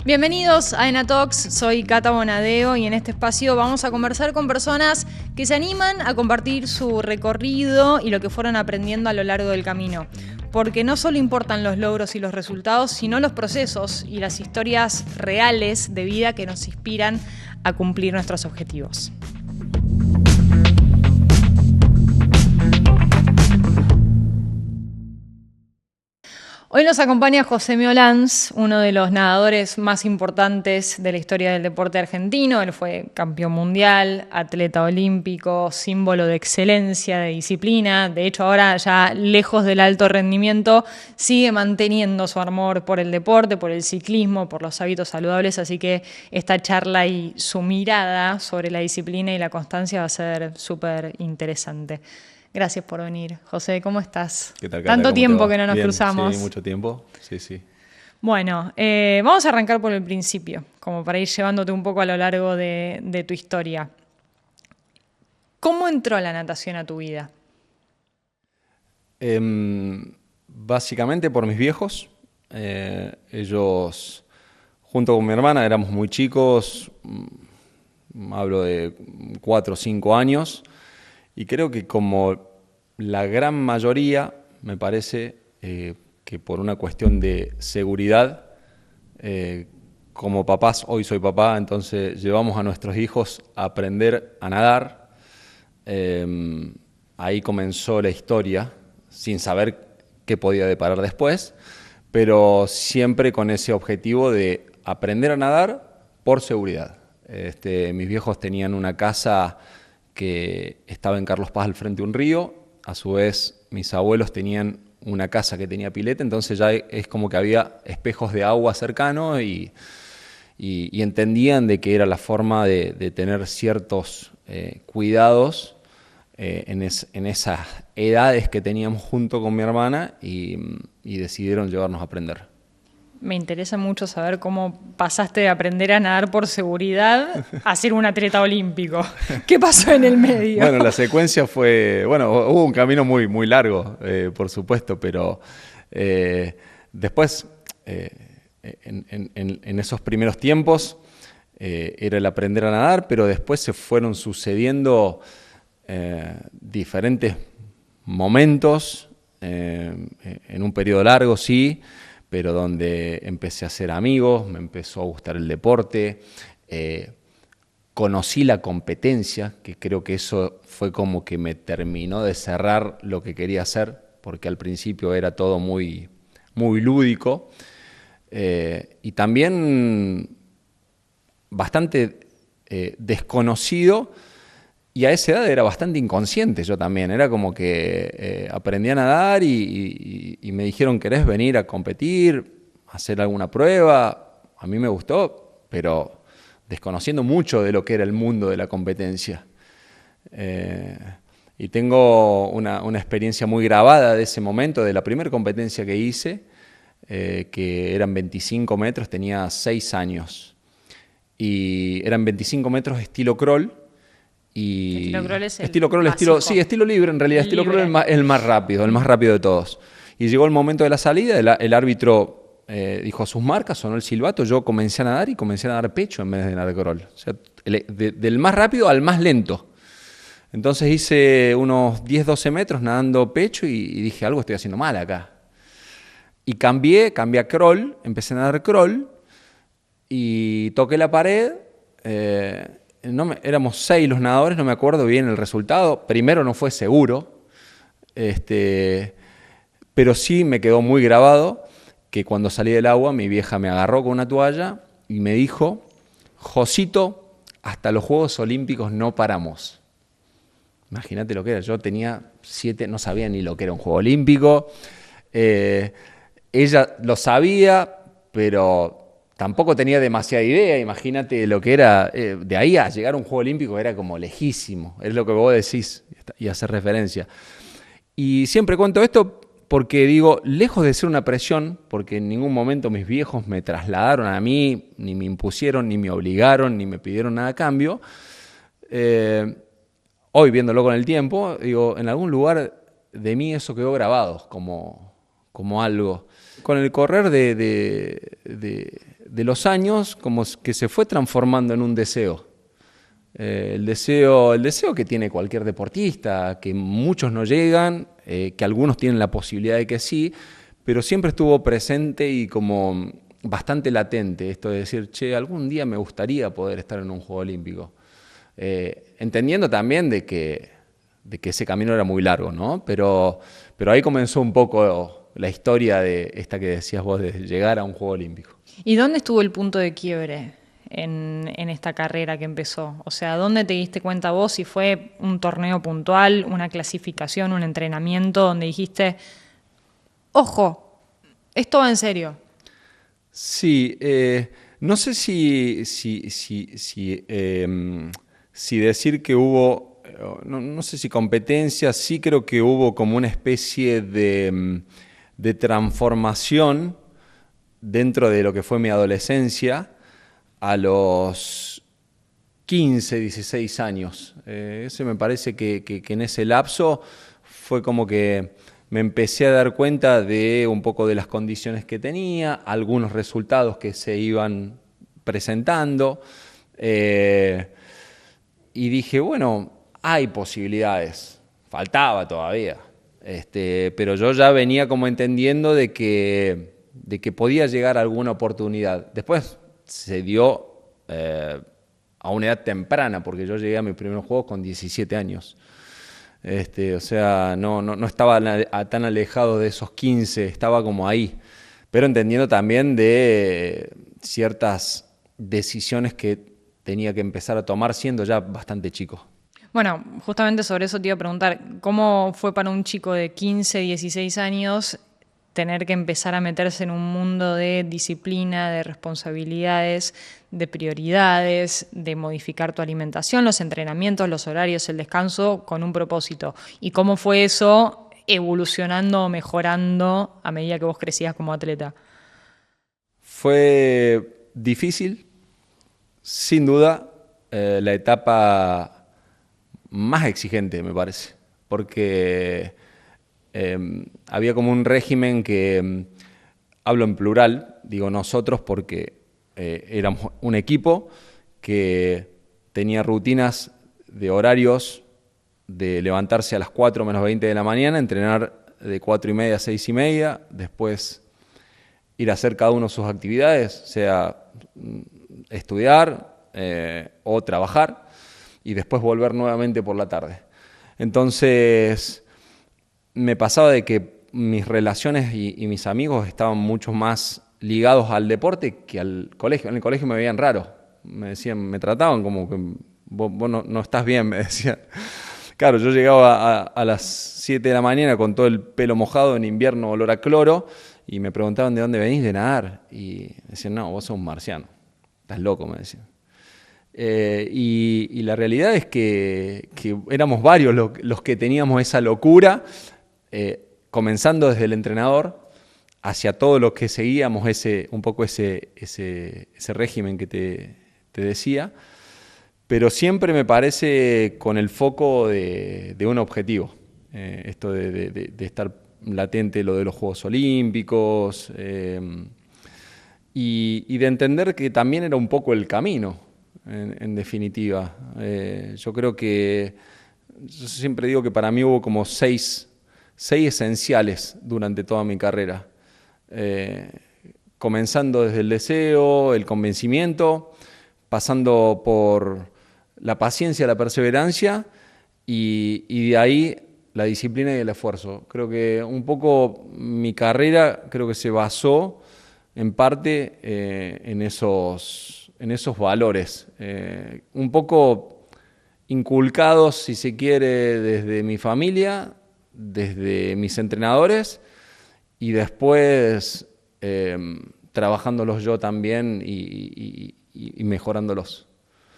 Bienvenidos a Enatox, soy Cata Bonadeo y en este espacio vamos a conversar con personas que se animan a compartir su recorrido y lo que fueron aprendiendo a lo largo del camino. Porque no solo importan los logros y los resultados, sino los procesos y las historias reales de vida que nos inspiran a cumplir nuestros objetivos. Hoy nos acompaña José Meolans, uno de los nadadores más importantes de la historia del deporte argentino. Él fue campeón mundial, atleta olímpico, símbolo de excelencia, de disciplina. De hecho, ahora ya lejos del alto rendimiento, sigue manteniendo su amor por el deporte, por el ciclismo, por los hábitos saludables. Así que esta charla y su mirada sobre la disciplina y la constancia va a ser súper interesante. Gracias por venir. José, ¿cómo estás? ¿Qué tal, Cata? Tanto tiempo que no nos Bien, cruzamos. Sí, mucho tiempo. Sí. Bueno, vamos a arrancar por el principio, como para ir llevándote un poco a lo largo de tu historia. ¿Cómo entró la natación a tu vida? Básicamente por mis viejos. Ellos, junto con mi hermana, éramos muy chicos. Hablo de 4 o 5 años. Y creo que como la gran mayoría, me parece que por una cuestión de seguridad, como papás, hoy soy papá, entonces llevamos a nuestros hijos a aprender a nadar. Ahí comenzó la historia, sin saber qué podía deparar después, pero siempre con ese objetivo de aprender a nadar por seguridad. Mis viejos tenían una casa que estaba en Carlos Paz al frente de un río. A su vez, mis abuelos tenían una casa que tenía pileta, entonces ya es como que había espejos de agua cercanos y entendían de que era la forma de tener ciertos cuidados en esas edades que teníamos junto con mi hermana y decidieron llevarnos a aprender. Me interesa mucho saber cómo pasaste de aprender a nadar por seguridad a ser un atleta olímpico. ¿Qué pasó en el medio? Bueno, la secuencia fue... Bueno, hubo un camino muy, muy largo, por supuesto, pero después, en esos primeros tiempos, era el aprender a nadar, pero después se fueron sucediendo diferentes momentos, en un periodo largo, sí, pero donde empecé a hacer amigos, me empezó a gustar el deporte, conocí la competencia, que creo que eso fue como que me terminó de cerrar lo que quería hacer, porque al principio era todo muy, muy lúdico, y también bastante desconocido, y a esa edad era bastante inconsciente yo también, era como que aprendí a nadar y me dijeron, ¿querés venir a competir, hacer alguna prueba? A mí me gustó, pero desconociendo mucho de lo que era el mundo de la competencia. Y tengo una experiencia muy grabada de ese momento, de la primera competencia que hice, que eran 25 metros, tenía 6 años. Y eran 25 metros estilo crawl. Y estilo crawl estilo libre en realidad. Estilo crawl es el más rápido de todos. Y llegó el momento de la salida, el árbitro dijo sus marcas, sonó el silbato, yo comencé a nadar y comencé a nadar pecho en vez de nadar crawl. O sea, del más rápido al más lento. Entonces hice unos 10-12 metros nadando pecho y dije, algo estoy haciendo mal acá. Y cambié a crawl, empecé a nadar crawl y toqué la pared. Éramos 6 los nadadores, no me acuerdo bien el resultado. Primero no fue seguro, pero sí me quedó muy grabado que cuando salí del agua mi vieja me agarró con una toalla y me dijo, Josito, hasta los Juegos Olímpicos no paramos. Imagínate lo que era, yo tenía 7, no sabía ni lo que era un Juego Olímpico. Ella lo sabía, pero tampoco tenía demasiada idea. Imagínate lo que era, de ahí a llegar a un Juego Olímpico era como lejísimo, es lo que vos decís y hacer referencia. Y siempre cuento esto porque digo, lejos de ser una presión, porque en ningún momento mis viejos me trasladaron a mí, ni me impusieron, ni me obligaron, ni me pidieron nada a cambio, hoy viéndolo con el tiempo, digo, en algún lugar de mí eso quedó grabado como algo. Con el correr de de los años como que se fue transformando en un deseo. El deseo que tiene cualquier deportista, que muchos no llegan, que algunos tienen la posibilidad de que sí, pero siempre estuvo presente y como bastante latente esto de decir, che, algún día me gustaría poder estar en un Juego Olímpico. Entendiendo también de que ese camino era muy largo, ¿no? Pero ahí comenzó un poco la historia de esta que decías vos, de llegar a un Juego Olímpico. ¿Y dónde estuvo el punto de quiebre en esta carrera que empezó? O sea, ¿dónde te diste cuenta vos si fue un torneo puntual, una clasificación, un entrenamiento donde dijiste, ojo, esto va en serio? Sí, no sé si decir que hubo, no sé si competencia, sí creo que hubo como una especie de transformación dentro de lo que fue mi adolescencia a los 15, 16 años. Ese me parece que en ese lapso fue como que me empecé a dar cuenta de un poco de las condiciones que tenía, algunos resultados que se iban presentando, y dije, bueno, hay posibilidades, faltaba todavía, pero yo ya venía como entendiendo de que podía llegar a alguna oportunidad. Después se dio a una edad temprana, porque yo llegué a mis primeros juegos con 17 años. O sea, no estaba tan alejado de esos 15, estaba como ahí, pero entendiendo también de ciertas decisiones que tenía que empezar a tomar siendo ya bastante chico. Bueno, justamente sobre eso te iba a preguntar, ¿cómo fue para un chico de 15, 16 años tener que empezar a meterse en un mundo de disciplina, de responsabilidades, de prioridades, de modificar tu alimentación, los entrenamientos, los horarios, el descanso, con un propósito? ¿Y cómo fue eso evolucionando o mejorando a medida que vos crecías como atleta? Fue difícil, sin duda, la etapa más exigente, me parece, porque había como un régimen que, hablo en plural, digo nosotros porque éramos un equipo que tenía rutinas de horarios de levantarse a las 4 menos 20 de la mañana, entrenar de 4:30 a 6:30, después ir a hacer cada uno sus actividades, sea estudiar o trabajar, y después volver nuevamente por la tarde. Entonces me pasaba de que mis relaciones y mis amigos estaban mucho más ligados al deporte que al colegio. En el colegio me veían raro, me decían, me trataban como que vos no estás bien, me decían. Claro, yo llegaba a las 7 de la mañana con todo el pelo mojado, en invierno olor a cloro, y me preguntaban de dónde venís, de nadar, y decían, no, vos sos un marciano, estás loco, me decían. Y la realidad es que éramos varios los que teníamos esa locura, comenzando desde el entrenador hacia todos los que seguíamos un poco ese régimen que te decía, pero siempre me parece con el foco de un objetivo, esto de estar latente lo de los Juegos Olímpicos, y de entender que también era un poco el camino, en definitiva. Yo creo que, yo siempre digo que para mí hubo como seis esenciales durante toda mi carrera, comenzando desde el deseo, el convencimiento, pasando por la paciencia, la perseverancia, y de ahí la disciplina y el esfuerzo. Creo que un poco mi carrera creo que se basó en parte en esos valores, un poco inculcados, si se quiere, desde mi familia, desde mis entrenadores, y después trabajándolos yo también y mejorándolos.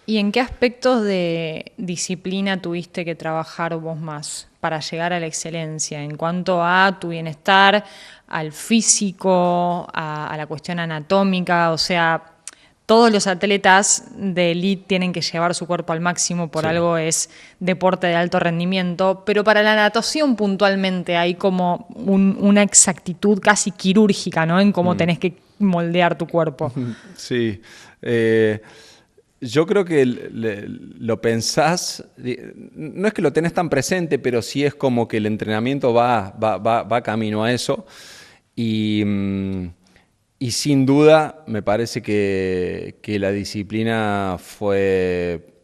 ¿Y en qué aspectos de disciplina tuviste que trabajar vos más para llegar a la excelencia? En cuanto a tu bienestar, al físico, a la cuestión anatómica, o sea, todos los atletas de elite tienen que llevar su cuerpo al máximo, por algo es deporte de alto rendimiento, pero para la natación puntualmente hay como una exactitud casi quirúrgica, ¿no? En cómo tenés que moldear tu cuerpo. Sí. Yo creo que lo pensás, no es que lo tenés tan presente, pero sí es como que el entrenamiento va camino a eso. Y sin duda me parece que la disciplina fue,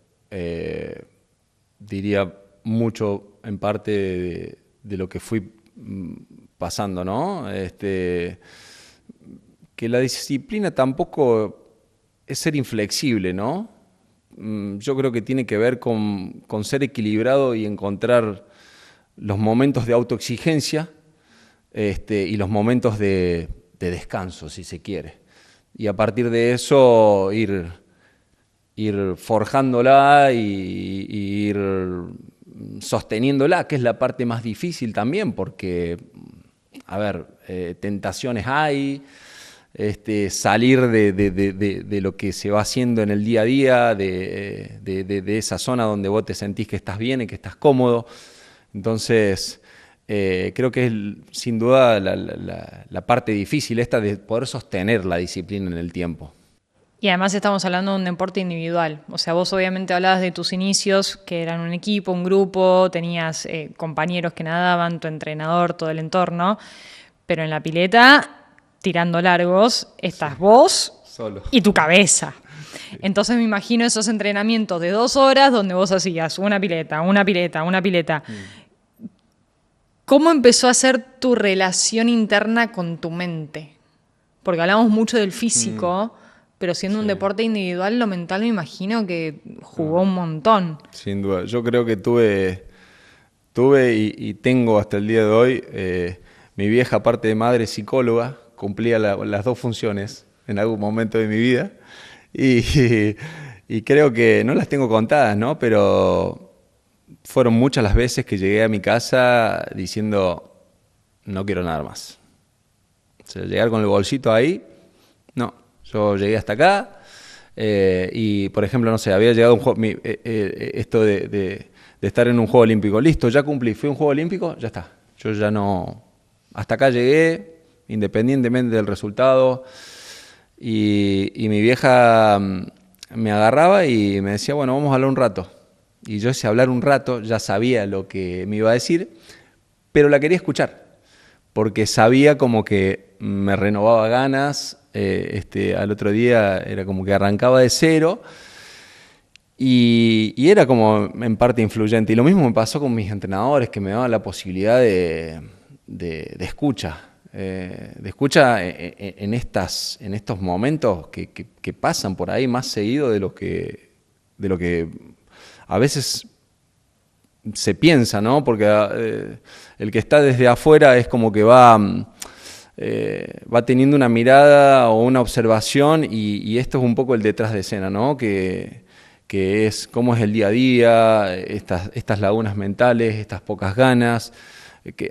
diría, mucho en parte de lo que fui pasando, ¿no? Que la disciplina tampoco es ser inflexible, ¿no? Yo creo que tiene que ver con ser equilibrado y encontrar los momentos de autoexigencia y los momentos de descanso, si se quiere. Y a partir de eso ir forjándola y ir sosteniéndola, que es la parte más difícil también, porque, a ver, tentaciones hay, salir de lo que se va haciendo en el día a día, de esa zona donde vos te sentís que estás bien y que estás cómodo. Entonces, creo que es sin duda la parte difícil esta de poder sostener la disciplina en el tiempo. Y además estamos hablando de un deporte individual. O sea, vos obviamente hablabas de tus inicios, que eran un equipo, un grupo, tenías compañeros que nadaban, tu entrenador, todo el entorno. Pero en la pileta, tirando largos, estás vos Solo. y tu cabeza. Entonces me imagino esos entrenamientos de 2 horas donde vos hacías una pileta, una pileta, una pileta. ¿Cómo empezó a ser tu relación interna con tu mente? Porque hablamos mucho del físico, pero siendo un deporte individual, lo mental me imagino que jugó un montón. Sin duda. Yo creo que tuve y tengo hasta el día de hoy, mi vieja, aparte de madre psicóloga, cumplía las dos funciones en algún momento de mi vida. Y creo que no las tengo contadas, ¿no? Pero fueron muchas las veces que llegué a mi casa diciendo, no quiero nada más. O sea, llegar con el bolsito ahí, no. Yo llegué hasta acá y, por ejemplo, no sé, había llegado un juego, esto de estar en un juego olímpico. Listo, ya cumplí, fui a un juego olímpico, ya está. Yo ya no... Hasta acá llegué, independientemente del resultado. Y mi vieja me agarraba y me decía, bueno, vamos a hablar un rato. Y yo, ese hablar un rato, ya sabía lo que me iba a decir, pero la quería escuchar, porque sabía como que me renovaba ganas. Al otro día era como que arrancaba de cero y era como en parte influyente. Y lo mismo me pasó con mis entrenadores, que me daban la posibilidad de escucha. De escucha en estos momentos que pasan por ahí más seguido de lo que a veces se piensa, ¿no? Porque el que está desde afuera es como que va teniendo una mirada o una observación y esto es un poco el detrás de escena, ¿no? Que es cómo es el día a día, estas lagunas mentales, estas pocas ganas,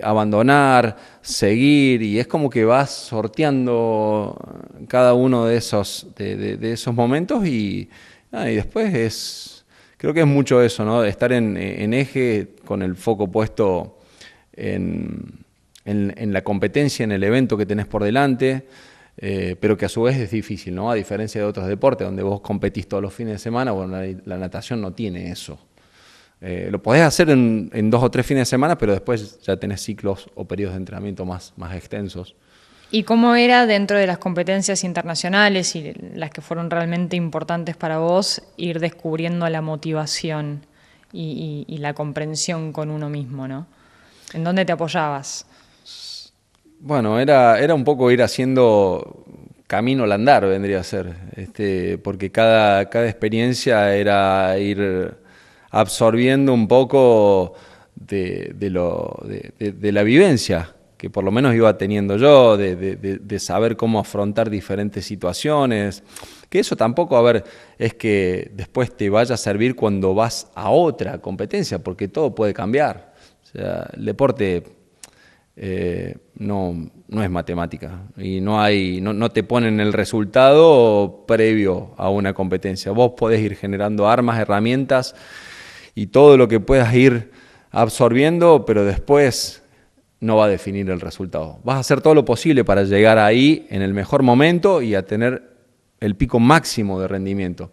abandonar, seguir, y es como que vas sorteando cada uno de esos momentos y después creo que es mucho eso, ¿no? De estar en eje con el foco puesto en la competencia, en el evento que tenés por delante, pero que a su vez es difícil, ¿no? A diferencia de otros deportes donde vos competís todos los fines de semana, bueno, la natación no tiene eso. Lo podés hacer en 2 o 3 fines de semana, pero después ya tenés ciclos o periodos de entrenamiento más extensos. ¿Y cómo era dentro de las competencias internacionales y las que fueron realmente importantes para vos ir descubriendo la motivación y la comprensión con uno mismo, ¿no? ¿En dónde te apoyabas? Bueno, era un poco ir haciendo camino al andar, vendría a ser, porque cada experiencia era ir absorbiendo un poco de la vivencia que por lo menos iba teniendo yo, de saber cómo afrontar diferentes situaciones, que eso tampoco, a ver, es que después te vaya a servir cuando vas a otra competencia, porque todo puede cambiar. O sea, el deporte no es matemática y no te ponen el resultado previo a una competencia. Vos podés ir generando armas, herramientas y todo lo que puedas ir absorbiendo, pero después no va a definir el resultado. Vas a hacer todo lo posible para llegar ahí en el mejor momento y a tener el pico máximo de rendimiento.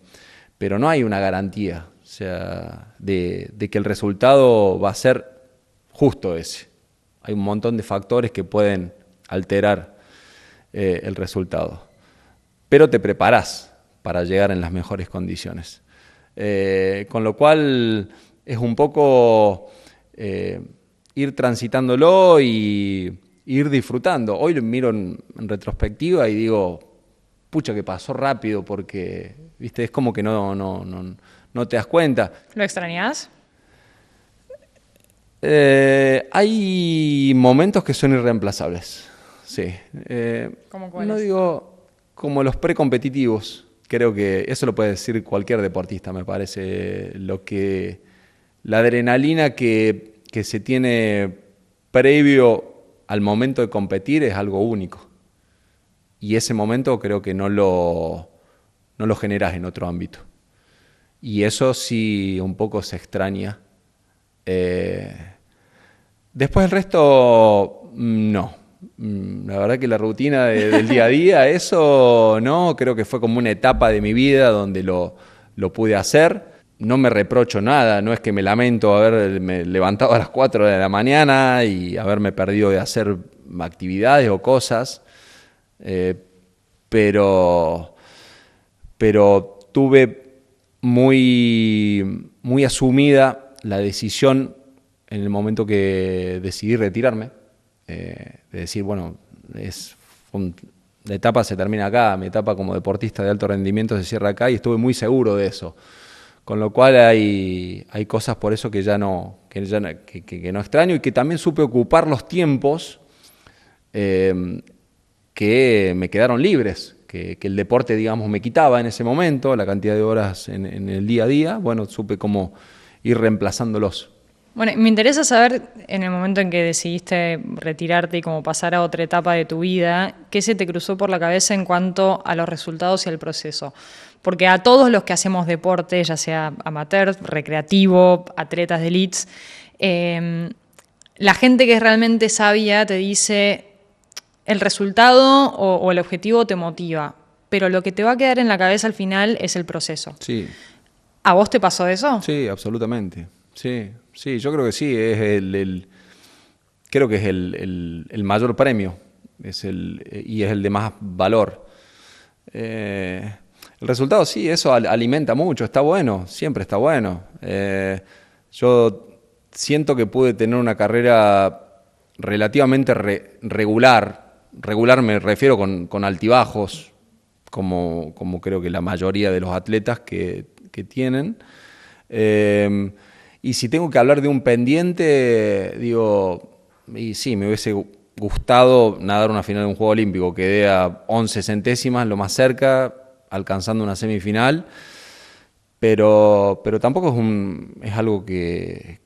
Pero no hay una garantía, o sea, de que el resultado va a ser justo ese. Hay un montón de factores que pueden alterar el resultado. Pero te preparás para llegar en las mejores condiciones. Con lo cual es un poco ir transitándolo y ir disfrutando. Hoy lo miro en retrospectiva y digo, pucha, que pasó rápido porque, viste, es como que no te das cuenta. ¿Lo extrañás? Hay momentos que son irreemplazables, sí. ¿Cómo cuáles? No digo como los precompetitivos. Creo que eso lo puede decir cualquier deportista, me parece. La adrenalina que se tiene previo al momento de competir es algo único. Y ese momento creo que no lo generás en otro ámbito. Y eso sí un poco se extraña. Después el resto, no. La verdad que la rutina del día a día, eso no, creo que fue como una etapa de mi vida donde lo pude hacer. No me reprocho nada, no es que me lamento haberme levantado a las 4 de la mañana y haberme perdido de hacer actividades o cosas, pero tuve muy, muy asumida la decisión en el momento que decidí retirarme, de decir, bueno, la etapa se termina acá, mi etapa como deportista de alto rendimiento se cierra acá y estuve muy seguro de eso. Con lo cual hay cosas por eso que no extraño y que también supe ocupar los tiempos que me quedaron libres, que el deporte, digamos, me quitaba en ese momento, la cantidad de horas en el día a día. Bueno, supe cómo ir reemplazándolos. Bueno, me interesa saber, en el momento en que decidiste retirarte y como pasar a otra etapa de tu vida, ¿qué se te cruzó por la cabeza en cuanto a los resultados y al proceso? Porque a todos los que hacemos deporte, ya sea amateur, recreativo, atletas de elites, la gente que es realmente sabia te dice el resultado o el objetivo te motiva, pero lo que te va a quedar en la cabeza al final es el proceso. Sí. ¿A vos te pasó eso? Sí, absolutamente. Sí, yo creo que sí, creo que es el mayor premio y es el de más valor. El resultado sí, eso alimenta mucho, está bueno, siempre está bueno. Yo siento que pude tener una carrera relativamente regular me refiero con altibajos, como creo que la mayoría de los atletas que tienen. Y si tengo que hablar de un pendiente, digo, y sí, me hubiese gustado nadar una final de un Juego Olímpico. Quedé a 11 centésimas, lo más cerca, alcanzando una semifinal, pero tampoco es algo que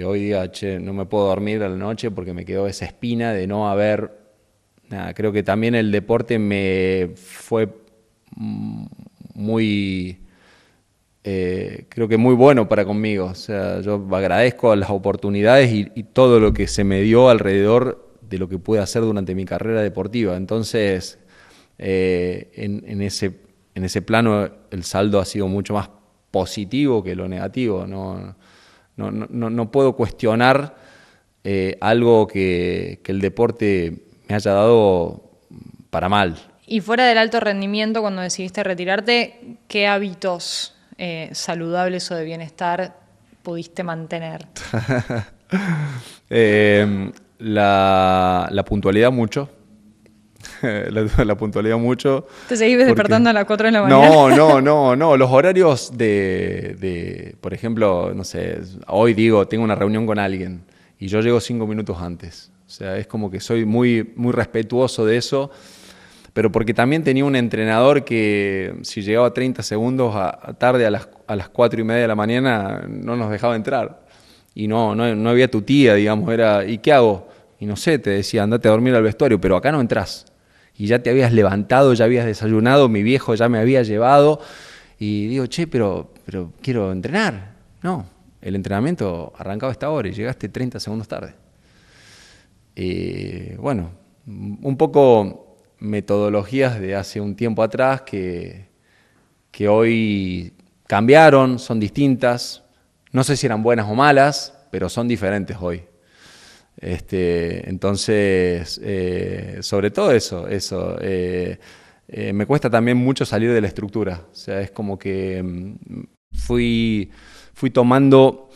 hoy día, che, no me puedo dormir a la noche porque me quedó esa espina de no haber... Nada, creo que también el deporte me fue muy... creo que muy bueno para conmigo. O sea, yo agradezco las oportunidades y todo lo que se me dio alrededor de lo que pude hacer durante mi carrera deportiva. Entonces, en ese plano el saldo ha sido mucho más positivo que lo negativo. No puedo cuestionar algo que el deporte me haya dado para mal. Y fuera del alto rendimiento, cuando decidiste retirarte, ¿qué hábitos saludables o de bienestar pudiste mantener? La puntualidad mucho. la puntualidad mucho. ¿Te seguís despertando a las 4 de la mañana? No. Los horarios por ejemplo, no sé, hoy tengo una reunión con alguien y yo llego 5 minutos antes. O sea, es como que soy muy, muy respetuoso de eso. Pero porque también tenía un entrenador que si llegaba 30 segundos tarde a las 4:30 de la mañana no nos dejaba entrar. Y no había tu tía, digamos, ¿y qué hago? Y no sé, te decía, andate a dormir al vestuario, pero acá no entrás. Y ya te habías levantado, ya habías desayunado, mi viejo ya me había llevado. Y digo, che, pero quiero entrenar. No, el entrenamiento arrancaba a esta hora y llegaste 30 segundos tarde. bueno, un poco metodologías de hace un tiempo atrás que hoy cambiaron, son distintas. No sé si eran buenas o malas, pero son diferentes hoy. Entonces, sobre todo eso. Me cuesta también mucho salir de la estructura. O sea, es como que fui tomando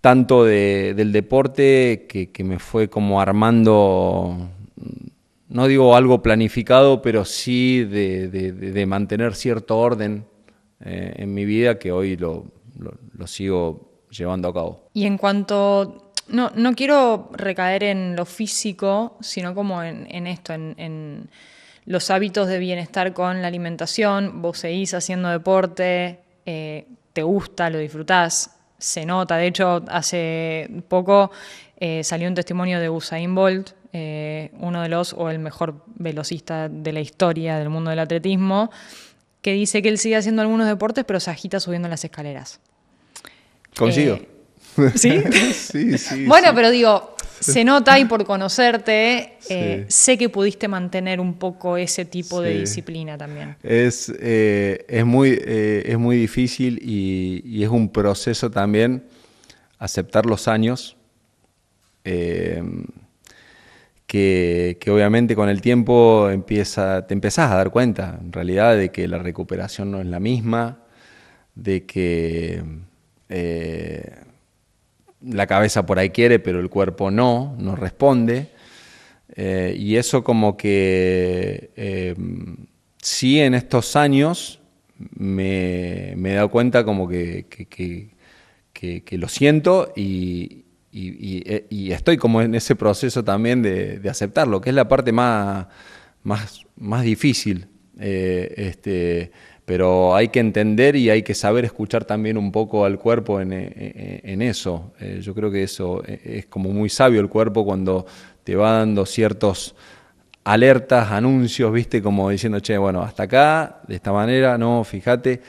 tanto del deporte que me fue como armando, no digo algo planificado, pero sí de mantener cierto orden en mi vida que hoy lo sigo llevando a cabo. Y en cuanto, no quiero recaer en lo físico, sino como en esto, en los hábitos de bienestar con la alimentación. Vos seguís haciendo deporte, te gusta, lo disfrutás, se nota. De hecho, hace poco salió un testimonio de Usain Bolt, uno de los, o el mejor velocista de la historia del mundo del atletismo, que dice que él sigue haciendo algunos deportes, pero se agita subiendo las escaleras. Coincido. ¿Sí? Sí. Bueno, sí. pero digo, se nota, y por conocerte, Sí. sé que pudiste mantener un poco ese tipo de Sí. disciplina también. Es muy difícil y es un proceso también aceptar los años, que obviamente con el tiempo te empezás a dar cuenta, en realidad, de que la recuperación no es la misma, de que la cabeza por ahí quiere, pero el cuerpo no responde. Y eso como que sí, en estos años me he dado cuenta como que lo siento y estoy como en ese proceso también de aceptarlo, que es la parte más difícil. Pero hay que entender y hay que saber escuchar también un poco al cuerpo en eso. Yo creo que eso es como muy sabio el cuerpo cuando te va dando ciertos alertas, anuncios, ¿viste? Como diciendo, che, bueno, hasta acá, de esta manera, no, fíjate.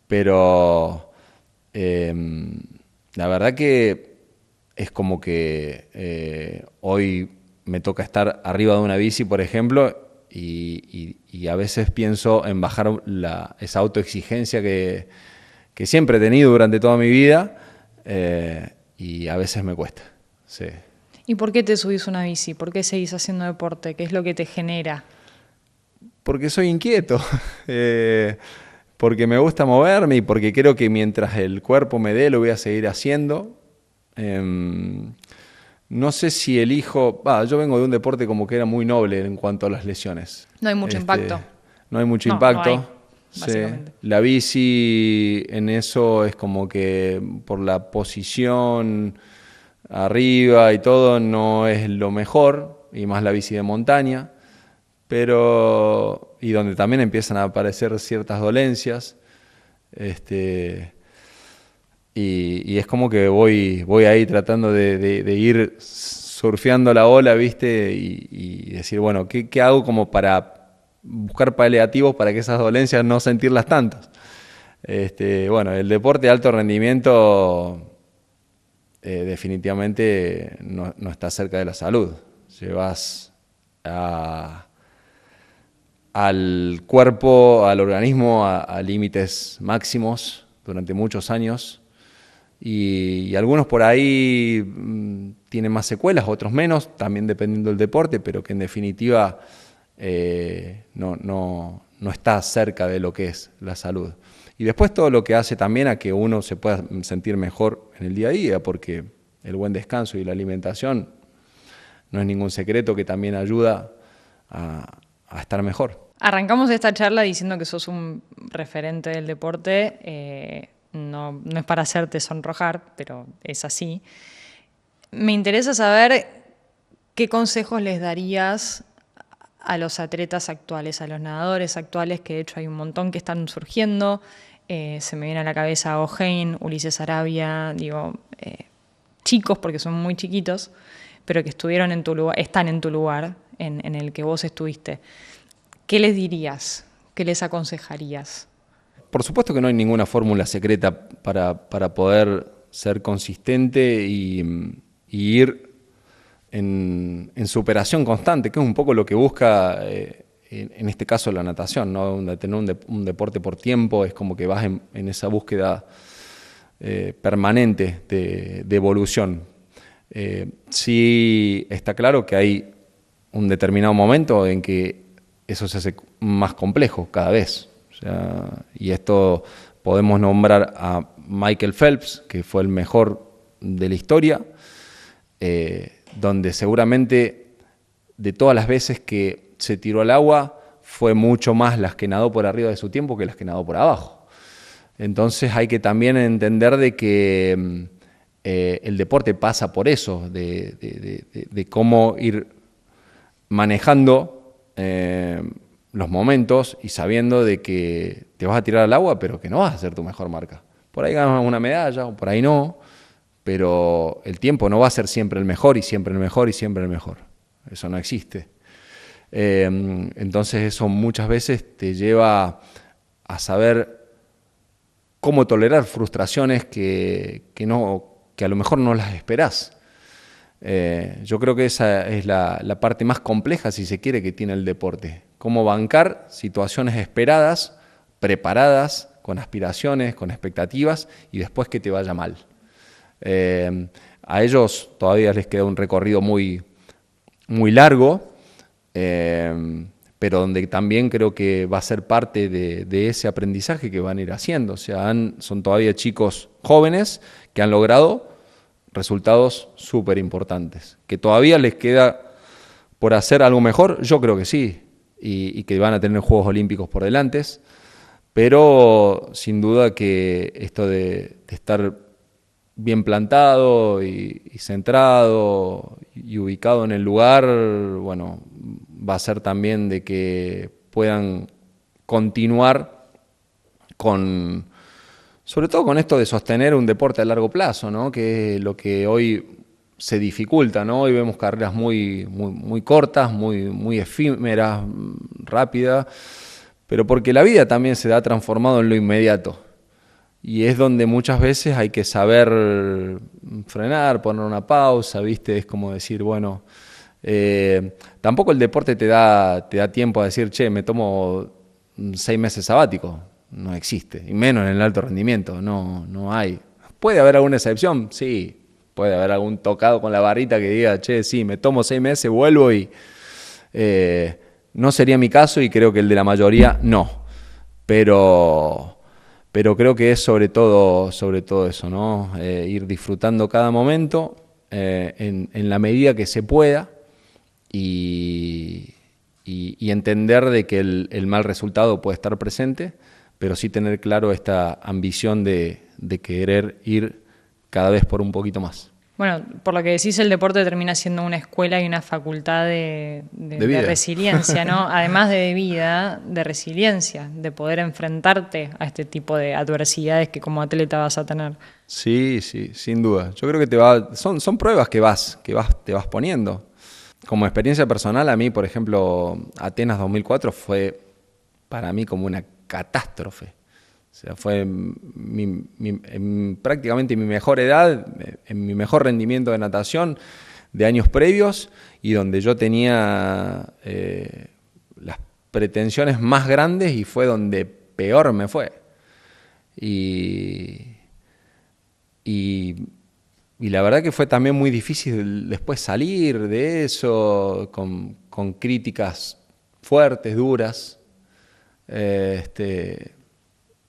Pero la verdad que es como que hoy me toca estar arriba de una bici, por ejemplo, y a veces pienso en bajar esa autoexigencia que siempre he tenido durante toda mi vida, y a veces me cuesta. Sí. ¿Y por qué te subís una bici? ¿Por qué seguís haciendo deporte? ¿Qué es lo que te genera? Porque soy inquieto, porque me gusta moverme y porque creo que mientras el cuerpo me dé lo voy a seguir haciendo. No sé si elijo, yo vengo de un deporte como que era muy noble en cuanto a las lesiones. No hay mucho impacto. No hay mucho No impacto. hay, Sí. básicamente. La bici en eso es como que por la posición arriba y todo no es lo mejor, y más la bici de montaña, y donde también empiezan a aparecer ciertas dolencias. Y es como que voy ahí tratando de ir surfeando la ola, ¿viste? Y decir, bueno, ¿qué hago como para buscar paliativos para que esas dolencias no sentirlas tantas? Bueno, el deporte de alto rendimiento definitivamente no está cerca de la salud. Llevas al cuerpo, al organismo, a límites máximos durante muchos años. Y algunos por ahí tienen más secuelas, otros menos, también dependiendo del deporte, pero que en definitiva no está cerca de lo que es la salud. Y después todo lo que hace también a que uno se pueda sentir mejor en el día a día, porque el buen descanso y la alimentación no es ningún secreto, que también ayuda a estar mejor. Arrancamos esta charla diciendo que sos un referente del deporte. No es para hacerte sonrojar, pero es así. Me interesa saber qué consejos les darías a los atletas actuales, a los nadadores actuales, que de hecho hay un montón que están surgiendo. Se me viene a la cabeza O'Hain, Ulises Arabia, chicos porque son muy chiquitos, pero que estuvieron en tu lugar, están en tu lugar, en el que vos estuviste. ¿Qué les dirías? ¿Qué les aconsejarías? Por supuesto que no hay ninguna fórmula secreta para poder ser consistente y ir en superación constante, que es un poco lo que busca, en este caso, la natación, ¿no? Tener un deporte por tiempo, es como que vas en esa búsqueda permanente de evolución. Sí está claro que hay un determinado momento en que eso se hace más complejo cada vez. O sea, y esto podemos nombrar a Michael Phelps, que fue el mejor de la historia, donde seguramente de todas las veces que se tiró al agua fue mucho más las que nadó por arriba de su tiempo que las que nadó por abajo. Entonces hay que también entender de que el deporte pasa por eso, de cómo ir manejando los momentos y sabiendo de que te vas a tirar al agua, pero que no vas a hacer tu mejor marca. Por ahí ganas una medalla, o por ahí no, pero el tiempo no va a ser siempre el mejor y siempre el mejor y siempre el mejor. Eso no existe. Entonces eso muchas veces te lleva a saber cómo tolerar frustraciones que a lo mejor no las esperás. Yo creo que esa es la parte más compleja, si se quiere, que tiene el deporte. Cómo bancar situaciones esperadas, preparadas, con aspiraciones, con expectativas, y después que te vaya mal. A ellos todavía les queda un recorrido muy, muy largo, pero donde también creo que va a ser parte de ese aprendizaje que van a ir haciendo. O sea, son todavía chicos jóvenes que han logrado resultados súper importantes. ¿Que todavía les queda por hacer algo mejor? Yo creo que sí, y que van a tener Juegos Olímpicos por delante, pero sin duda que esto de estar bien plantado y centrado y ubicado en el lugar, bueno, va a ser también de que puedan continuar sobre todo con esto de sostener un deporte a largo plazo, ¿no? Que es lo que hoy se dificulta, ¿no? Hoy vemos carreras muy, muy, muy cortas, muy efímeras, rápidas, pero porque la vida también se ha transformado en lo inmediato. Y es donde muchas veces hay que saber frenar, poner una pausa, ¿viste? Es como decir, bueno, tampoco el deporte te da tiempo a decir, che, me tomo 6 meses sabático. No existe, y menos en el alto rendimiento, no hay. ¿Puede haber alguna excepción? Sí, puede haber algún tocado con la barrita que diga, che, sí, me tomo 6 meses, vuelvo y... no sería mi caso y creo que el de la mayoría no. Pero creo que es sobre todo eso, ¿no? Ir disfrutando cada momento en la medida que se pueda y entender de que el mal resultado puede estar presente, pero sí tener claro esta ambición de querer ir cada vez por un poquito más. Bueno, por lo que decís, el deporte termina siendo una escuela y una facultad de resiliencia, ¿no? Además de vida, de resiliencia, de poder enfrentarte a este tipo de adversidades que como atleta vas a tener. Sí, sin duda. Yo creo que son pruebas que te vas poniendo. Como experiencia personal, a mí, por ejemplo, Atenas 2004 fue para mí como una catástrofe. O sea, fue prácticamente mi mejor edad, en mi mejor rendimiento de natación de años previos y donde yo tenía las pretensiones más grandes y fue donde peor me fue. Y la verdad que fue también muy difícil después salir de eso con críticas fuertes, duras.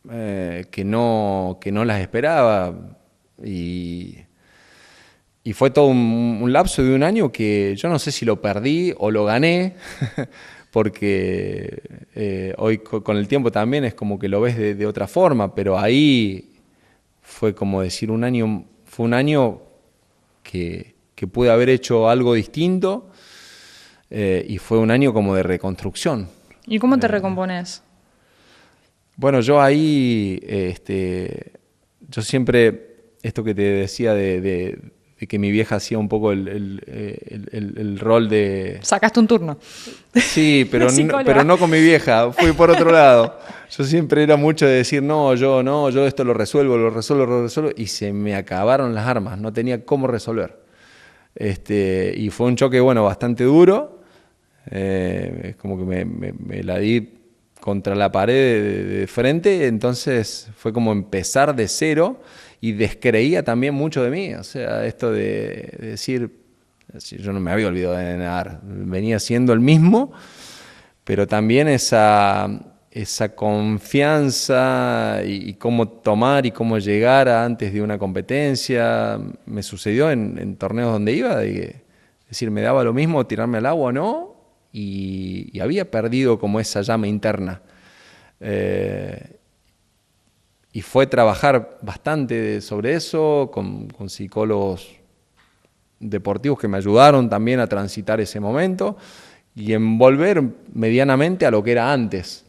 Que no las esperaba y fue todo un lapso de un año que yo no sé si lo perdí o lo gané porque hoy con el tiempo también es como que lo ves de otra forma, pero ahí fue como decir fue un año que pude haber hecho algo distinto y fue un año como de reconstrucción. ¿Y cómo te recompones? Bueno, yo ahí, yo siempre, esto que te decía de que mi vieja hacía un poco el rol de... Sacaste un turno. Sí, pero no con mi vieja, fui por otro lado. Yo siempre era mucho de decir, yo esto lo resuelvo, y se me acabaron las armas, no tenía cómo resolver. Y fue un choque, bueno, bastante duro. Es como que me la di contra la pared de frente, entonces fue como empezar de cero y descreía también mucho de mí. O sea, esto de decir, yo no me había olvidado de nadar, venía siendo el mismo, pero también esa confianza y cómo tomar y cómo llegar a antes de una competencia. Me sucedió en torneos donde iba, es decir, me daba lo mismo tirarme al agua o no, y había perdido como esa llama interna. Y fue trabajar bastante sobre eso, con psicólogos deportivos que me ayudaron también a transitar ese momento y en volver medianamente a lo que era antes.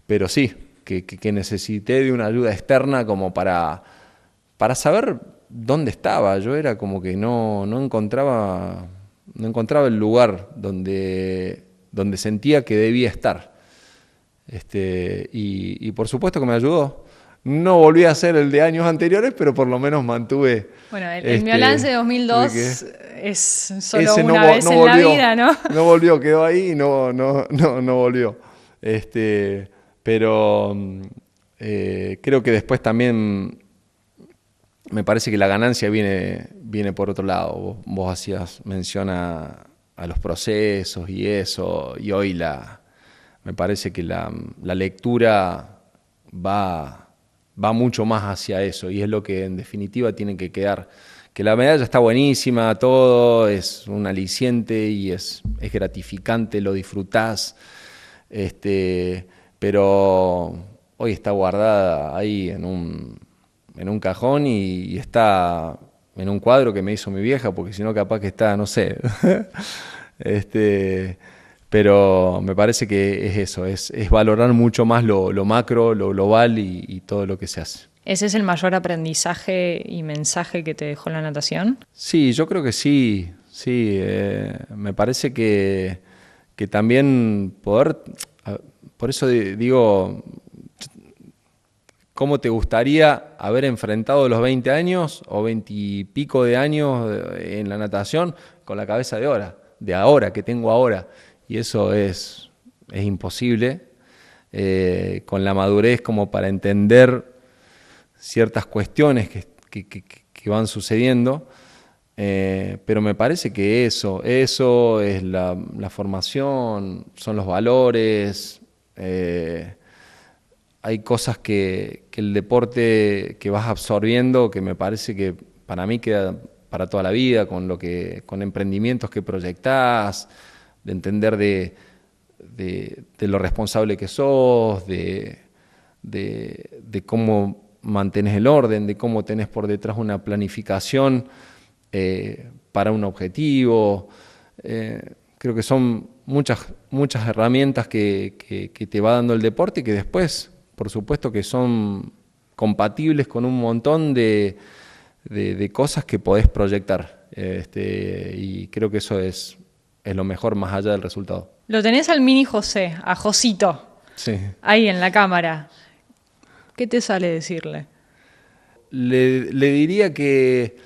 Pero sí, que necesité de una ayuda externa como para saber dónde estaba. Yo era como que no encontraba el lugar donde sentía que debía estar. Y por supuesto que me ayudó. No volví a ser el de años anteriores, pero por lo menos mantuve... Bueno, el Miolance de 2002 es solo ese una vez en la vida, ¿no? No volvió, quedó ahí y no volvió. Pero creo que después también me parece que la ganancia viene por otro lado. Vos hacías mención a los procesos y eso, y hoy me parece que la lectura va mucho más hacia eso, y es lo que en definitiva tiene que quedar. Que la medalla está buenísima, todo es un aliciente y es gratificante, lo disfrutás, pero hoy está guardada ahí en un cajón y está en un cuadro que me hizo mi vieja, porque si no capaz que está, no sé. Pero me parece que es eso, es valorar mucho más lo macro, lo global y todo lo que se hace. ¿Ese es el mayor aprendizaje y mensaje que te dejó la natación? Sí, yo creo que sí. Me parece que también poder, por eso digo, ¿cómo te gustaría haber enfrentado los 20 años o 20 y pico de años en la natación con la cabeza de ahora, que tengo ahora? Y eso es imposible, con la madurez como para entender ciertas cuestiones que van sucediendo, pero me parece que eso es la formación, son los valores. Hay cosas que el deporte que vas absorbiendo que me parece que para mí queda para toda la vida, con emprendimientos que proyectás, de entender de lo responsable que sos, de cómo mantenés el orden, de cómo tenés por detrás una planificación para un objetivo. Creo que son muchas herramientas que te va dando el deporte y que después, por supuesto, que son compatibles con un montón de cosas que podés proyectar. Y creo que eso es lo mejor más allá del resultado. Lo tenés al mini José, a Josito, sí, ahí en la cámara. ¿Qué te sale decirle? Le diría que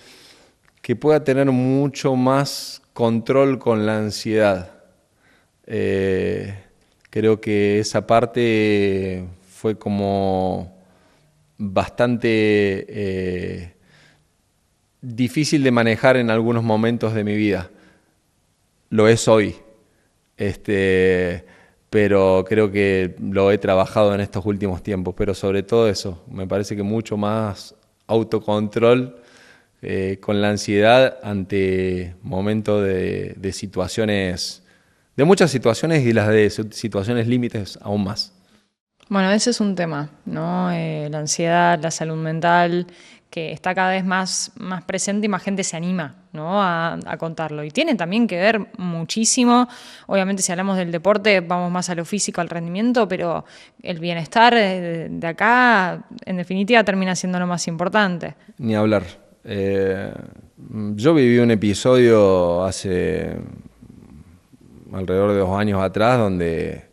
pueda tener mucho más control con la ansiedad. Creo que esa parte fue como bastante difícil de manejar en algunos momentos de mi vida. Lo es hoy, pero creo que lo he trabajado en estos últimos tiempos, pero sobre todo eso, me parece que mucho más autocontrol con la ansiedad ante momentos de situaciones, de muchas situaciones y las de situaciones límites aún más. Bueno, ese es un tema, ¿no? La ansiedad, la salud mental, que está cada vez más presente y más gente se anima, ¿no? a contarlo. Y tiene también que ver muchísimo, obviamente si hablamos del deporte vamos más a lo físico, al rendimiento, pero el bienestar de acá en definitiva termina siendo lo más importante. Ni hablar. Yo viví un episodio hace alrededor de 2 años atrás donde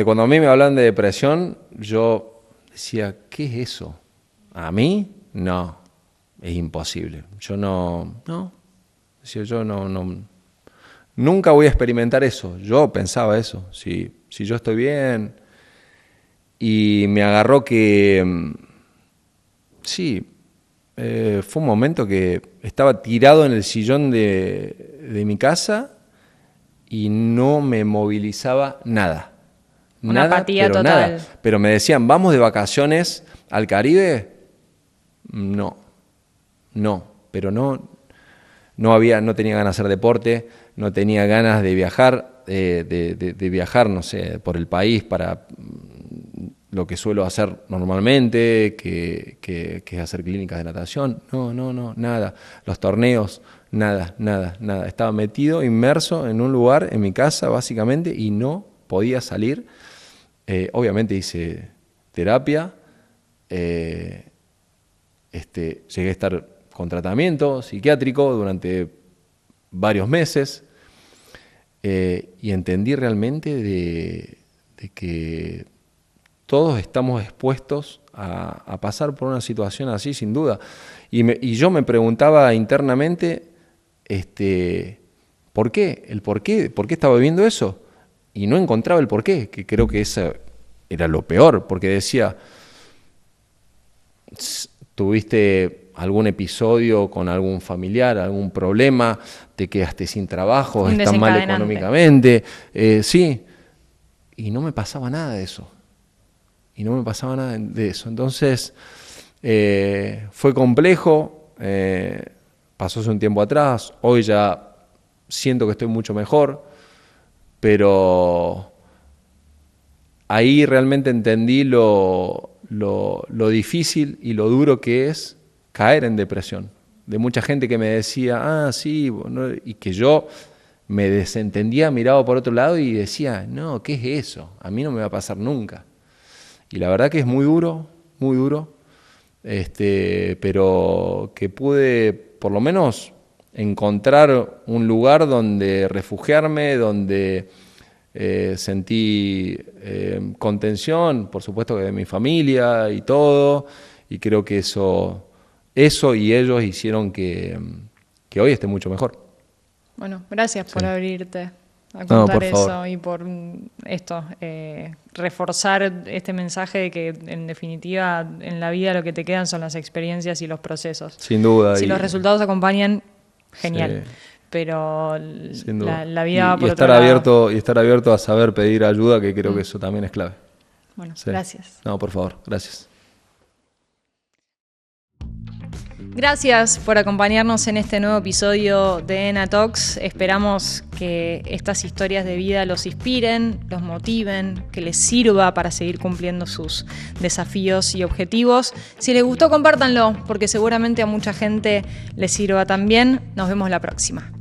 cuando a mí me hablan de depresión, yo decía, ¿qué es eso? ¿A mí? No. es imposible. Yo nunca voy a experimentar eso. Yo pensaba eso, si yo estoy bien. Y me agarró que, sí, fue un momento que estaba tirado en el sillón de mi casa y no me movilizaba nada. Una apatía total. Nada. Pero me decían, ¿vamos de vacaciones al Caribe? No, pero no tenía ganas de hacer deporte, no tenía ganas de viajar, de viajar, no sé, por el país para lo que suelo hacer normalmente, que es hacer clínicas de natación. No, nada. Los torneos, nada. Estaba metido, inmerso en un lugar, en mi casa, básicamente, y no podía salir. Obviamente hice terapia, llegué a estar con tratamiento psiquiátrico durante varios meses, y entendí realmente de que todos estamos expuestos a pasar por una situación así, sin duda. Y yo me preguntaba internamente, ¿por qué? ¿Por qué estaba viviendo eso? Y no encontraba el porqué, que creo que eso era lo peor, porque decía, tuviste algún episodio con algún familiar, algún problema, te quedaste sin trabajo, estás mal económicamente, sí, y no me pasaba nada de eso. Entonces, fue complejo, pasó hace un tiempo atrás, hoy ya siento que estoy mucho mejor, pero ahí realmente entendí lo difícil y lo duro que es caer en depresión. De mucha gente que me decía, sí, bueno, y que yo me desentendía, miraba por otro lado y decía, no, ¿qué es eso? A mí no me va a pasar nunca. Y la verdad que es muy duro, pero que pude por lo menos encontrar un lugar donde refugiarme, donde sentí contención, por supuesto que de mi familia y todo, y creo que eso y ellos hicieron que hoy esté mucho mejor. Bueno, gracias por abrirte a contar eso y por reforzar este mensaje de que en definitiva en la vida lo que te quedan son las experiencias y los procesos. Sin duda. Si los resultados acompañan, genial. Sí. Pero la vida va por otro lado. Y estar abierto a saber pedir ayuda, que creo que eso también es clave. Bueno, gracias. No, por favor, gracias. Gracias por acompañarnos en este nuevo episodio de ENA Talks. Esperamos que estas historias de vida los inspiren, los motiven, que les sirva para seguir cumpliendo sus desafíos y objetivos. Si les gustó, compártanlo, porque seguramente a mucha gente les sirva también. Nos vemos la próxima.